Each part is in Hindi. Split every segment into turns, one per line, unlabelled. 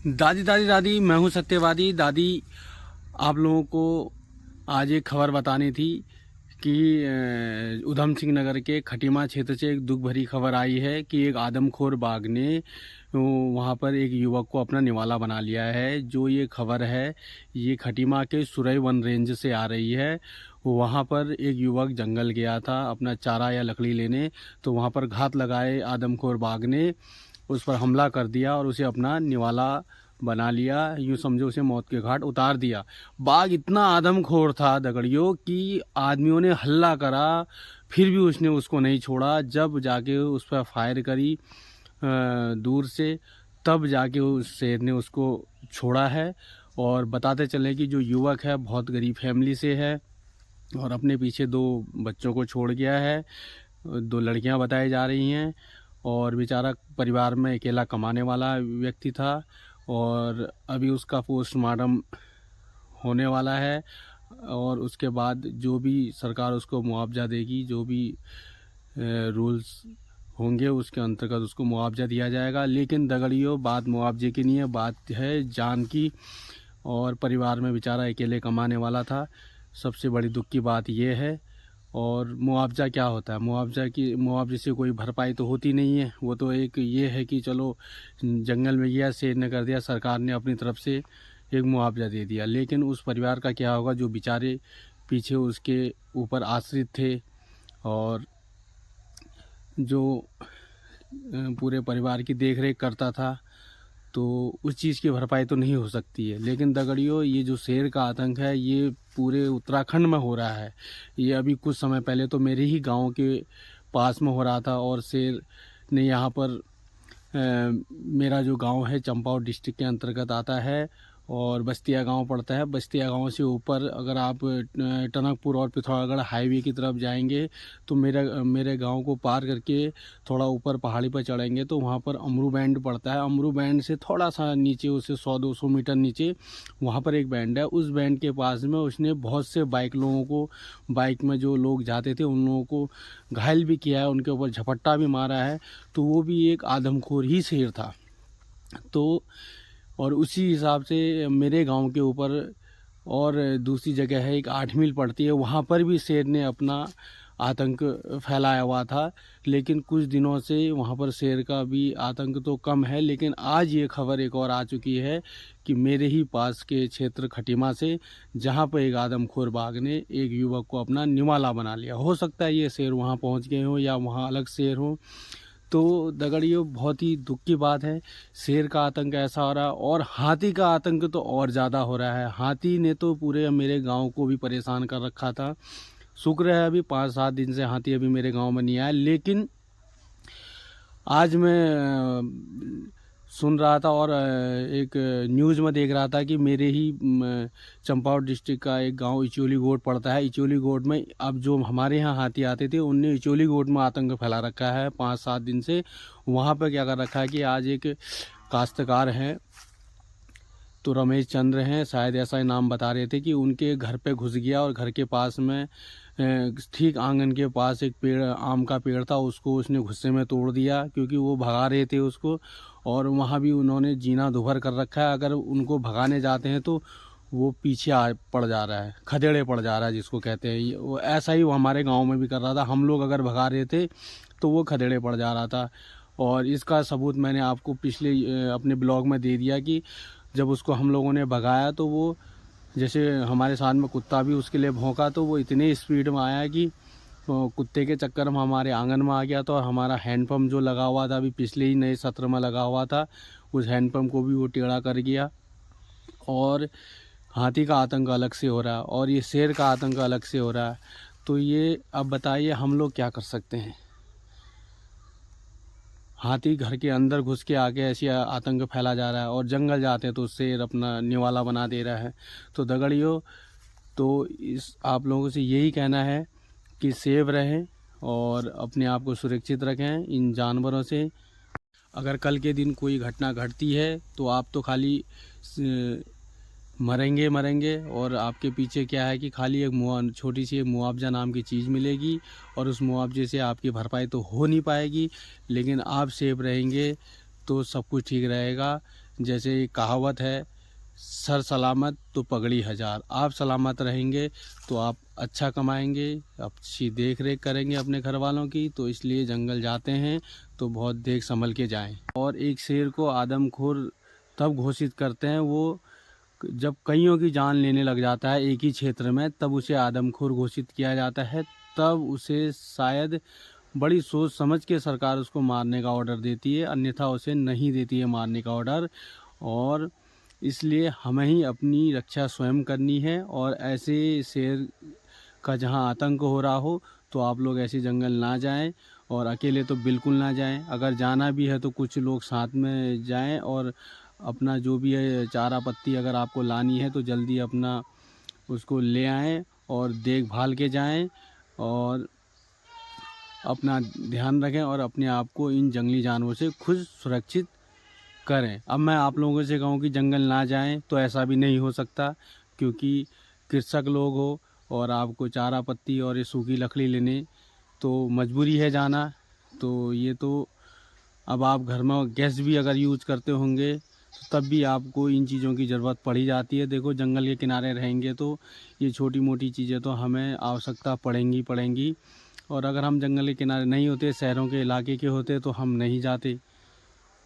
दादी दादी दादी, मैं हूँ सत्यवादी। दादी, आप लोगों को आज एक खबर बतानी थी कि उधम सिंह नगर के खटीमा क्षेत्र से एक दुख भरी खबर आई है कि एक आदमखोर बाघ ने वहाँ पर एक युवक को अपना निवाला बना लिया है। जो ये खबर है, ये खटीमा के सुरई वन रेंज से आ रही है। वहाँ पर एक युवक जंगल गया था अपना चारा या लकड़ी लेने, तो वहाँ पर घात लगाए आदमखोर बाघ ने उस पर हमला कर दिया और उसे अपना निवाला बना लिया। यूँ समझो, उसे मौत के घाट उतार दिया। बाघ इतना आदमखोर था दगड़ियों कि आदमियों ने हल्ला करा, फिर भी उसने उसको नहीं छोड़ा। जब जाके उस पर फायर करी दूर से, तब जाके उस शेर ने उसको छोड़ा है। और बताते चले कि जो युवक है बहुत गरीब फैमिली से है और अपने पीछे 2 बच्चों को छोड़ गया है। 2 लड़कियां बताई जा रही हैं और बेचारा परिवार में अकेला कमाने वाला व्यक्ति था। और अभी उसका पोस्टमार्टम होने वाला है और उसके बाद जो भी सरकार उसको मुआवजा देगी, जो भी रूल्स होंगे उसके अंतर्गत उसको मुआवजा दिया जाएगा। लेकिन दगड़ियों, बात मुआवजे की नहीं है, बात है जान की। और परिवार में बेचारा अकेले कमाने वाला था। सबसे बड़ी दुख की बात यह है। और मुआवजा क्या होता है? मुआवजे से कोई भरपाई तो होती नहीं है। वो तो एक ये है कि चलो जंगल में गया, शेर ने कर दिया, सरकार ने अपनी तरफ से एक मुआवजा दे दिया। लेकिन उस परिवार का क्या होगा जो बेचारे पीछे उसके ऊपर आश्रित थे और जो पूरे परिवार की देख रेख करता था, तो उस चीज़ की भरपाई तो नहीं हो सकती है। लेकिन दगड़ियों, ये जो शेर का आतंक है ये पूरे उत्तराखंड में हो रहा है। ये अभी कुछ समय पहले तो मेरे ही गांव के पास में हो रहा था और शेर ने यहाँ पर मेरा जो गांव है चंपावत डिस्ट्रिक्ट के अंतर्गत आता है और बस्तिया गांव पड़ता है। बस्तिया गांव से ऊपर अगर आप टनकपुर और पिथौरागढ़ हाईवे की तरफ जाएंगे तो मेरे गांव को पार करके थोड़ा ऊपर पहाड़ी पर चढ़ेंगे तो वहां पर अमरू बैंड पड़ता है। अमरू बैंड से थोड़ा सा नीचे, उससे 100-200 मीटर नीचे वहां पर एक बैंड है। उस बैंड के पास में उसने बहुत से बाइक में जो लोग जाते थे उन लोगों को घायल भी किया है, उनके ऊपर झपट्टा भी मारा है। तो वो भी एक आदमखोर ही शेर था। तो और उसी हिसाब से मेरे गांव के ऊपर और दूसरी जगह है, एक 8 मील पड़ती है, वहाँ पर भी शेर ने अपना आतंक फैलाया हुआ था। लेकिन कुछ दिनों से वहाँ पर शेर का भी आतंक तो कम है। लेकिन आज ये खबर एक और आ चुकी है कि मेरे ही पास के क्षेत्र खटीमा से, जहाँ पर एक आदमखोर बाघ ने एक युवक को अपना निवाला बना लिया। हो सकता है ये शेर वहाँ पहुँच गए हों या वहाँ अलग शेर हों। तो दगड़ियों, बहुत ही दुख की बात है। शेर का आतंक ऐसा हो रहा है और हाथी का आतंक तो और ज़्यादा हो रहा है। हाथी ने तो पूरे मेरे गांव को भी परेशान कर रखा था। शुक्र है अभी 5-7 दिन से हाथी अभी मेरे गांव में नहीं आया। लेकिन आज मैं सुन रहा था और एक न्यूज़ में देख रहा था कि मेरे ही चंपावत डिस्ट्रिक्ट का एक गांव इचोली गोड पड़ता है। इचोली गोड में अब जो हमारे यहाँ हाथी आते थे उनने इचोली गोड में आतंक फैला रखा है 5-7 दिन से। वहाँ पर क्या कर रखा है कि आज एक काश्तकार हैं, तो रमेश चंद्र हैं शायद, ऐसा ही नाम बता रहे थे कि उनके घर पे घुस गया और घर के पास में ठीक आंगन के पास एक पेड़, आम का पेड़ था, उसको उसने गुस्से में तोड़ दिया क्योंकि वो भगा रहे थे उसको। और वहाँ भी उन्होंने जीना दुभर कर रखा है। अगर उनको भगाने जाते हैं तो वो पीछे पड़ जा रहा है, खदेड़े पड़ जा रहा है जिसको कहते हैं। वो ऐसा ही वो हमारे गाँव में भी कर रहा था। हम लोग अगर भगा रहे थे तो वो खदेड़े पड़ जा रहा था। और इसका सबूत मैंने आपको पिछले अपने ब्लॉग में दे दिया कि जब उसको हम लोगों ने भगाया तो वो, जैसे हमारे साथ में कुत्ता भी उसके लिए भौंका, तो वो इतने स्पीड में आया कि कुत्ते के चक्कर में हमारे आंगन में आ गया था। और हमारा हैंडपम्प जो लगा हुआ था अभी पिछले ही नए सत्र में लगा हुआ था, उस हैंडपम्प को भी वो टेढ़ा कर गया। और हाथी का आतंक अलग से हो रहा है और ये शेर का आतंक अलग से हो रहा है। तो ये अब बताइए हम लोग क्या कर सकते हैं? हाथी घर के अंदर घुस के आके ऐसी आतंक फैला जा रहा है और जंगल जाते हैं तो शेर अपना निवाला बना दे रहा है। तो दगड़ियों, तो इस आप लोगों से यही कहना है कि सेफ रहें और अपने आप को सुरक्षित रखें इन जानवरों से। अगर कल के दिन कोई घटना घटती है तो आप तो खाली मरेंगे और आपके पीछे क्या है कि खाली एक छोटी सी मुआवजा नाम की चीज़ मिलेगी और उस मुआवजे से आपकी भरपाई तो हो नहीं पाएगी। लेकिन आप सेफ रहेंगे तो सब कुछ ठीक रहेगा। जैसे कहावत है, सर सलामत तो पगड़ी हजार। आप सलामत रहेंगे तो आप अच्छा कमाएंगे, अच्छी देख रेख करेंगे अपने घर वालों की। तो इसलिए जंगल जाते हैं तो बहुत देख संभल के जाएं। और एक शेर को आदमखोर तब घोषित करते हैं वो जब कईयों की जान लेने लग जाता है एक ही क्षेत्र में, तब उसे आदमखोर घोषित किया जाता है। तब उसे शायद बड़ी सोच समझ के सरकार उसको मारने का ऑर्डर देती है, अन्यथा उसे नहीं देती है मारने का ऑर्डर। और इसलिए हमें ही अपनी रक्षा स्वयं करनी है। और ऐसे शेर का जहां आतंक हो रहा हो तो आप लोग ऐसे जंगल ना जाएं, और अकेले तो बिल्कुल ना जाएं। अगर जाना भी है तो कुछ लोग साथ में जाएं, और अपना जो भी है चारा पत्ती अगर आपको लानी है तो जल्दी अपना उसको ले आएं और देखभाल के जाएं, और अपना ध्यान रखें और अपने आप को इन जंगली जानवरों से खुद सुरक्षित करें। अब मैं आप लोगों से कहूँ कि जंगल ना जाएं तो ऐसा भी नहीं हो सकता, क्योंकि कृषक लोग हो और आपको चारा पत्ती और ये सूखी लकड़ी लेने तो मजबूरी है जाना। तो ये तो अब आप घर में गैस भी अगर यूज़ करते होंगे तो तब भी आपको इन चीज़ों की ज़रूरत पड़ी जाती है। देखो जंगल के किनारे रहेंगे तो ये छोटी मोटी चीज़ें तो हमें आवश्यकता पड़ेंगी। और अगर हम जंगल के किनारे नहीं होते, शहरों के इलाके के होते, तो हम नहीं जाते।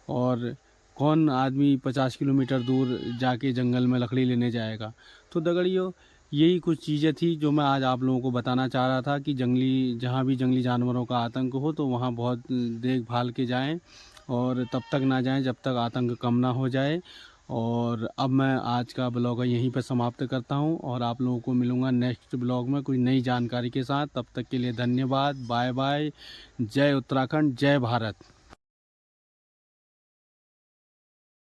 और कौन आदमी 50 किलोमीटर दूर जाके जंगल में लकड़ी लेने जाएगा। तो दगड़ियों, यही कुछ चीज़ें थी जो मैं आज आप लोगों को बताना चाह रहा था कि जहाँ भी जंगली जानवरों का आतंक हो तो वहाँ बहुत देखभाल के जाएं, और तब तक ना जाएं जब तक आतंक कम ना हो जाए। और अब मैं आज का ब्लॉग यहीं पर समाप्त करता हूं, और आप लोगों को मिलूँगा नेक्स्ट ब्लॉग में कोई नई जानकारी के साथ। तब तक के लिए धन्यवाद, बाय बाय, जय उत्तराखंड, जय भारत।